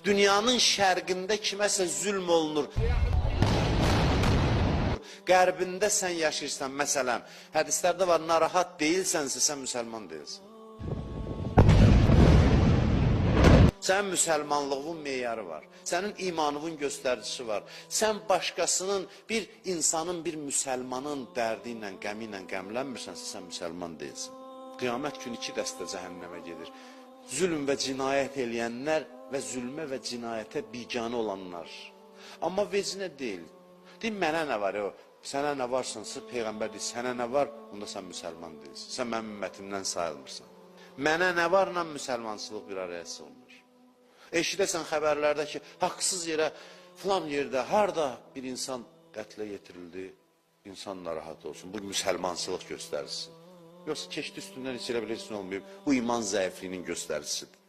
Dünyanın şərqində kiməsə zülm olunur. Qərbində sən yaşayırsan, məsələn, hədislərdə var, narahat deyilsənsə, sən müsəlman deyilsən. Sənin müsəlmanlığın meyarı var, sənin imanının göstəricisi var. Sən başqasının, bir insanın, bir müsəlmanın dərdi ilə, qəmi ilə qəmlənmirsənsə, sən müsəlman deyilsən. Qiyamət günü 2 dəstə cəhənnəmə gedir. Zülm və cinayət eləyənlər və zülmə və cinayətə biganə olanlar. Amma vecinə deyil. Deyim, mənə nə var, sənə nə varsansa, Peyğəmbər deyir, sənə nə var, onda sən müsəlman deyilsən. Sən mənim ümmətimdən sayılmırsan. Mənə nə varla müsəlmançılıq bir araya sığmır. Eşidəsən xəbərlərdə ki, haqsız yerə, filan yerdə, harada bir insan qətlə yetirildi, insan narahat olsun. Bu müsəlmançılıq göstəricisi. Yoxsa keçdi üstündən heç elə bilirsin olmayıb, bu iman zəifliyinin göstəricisidir.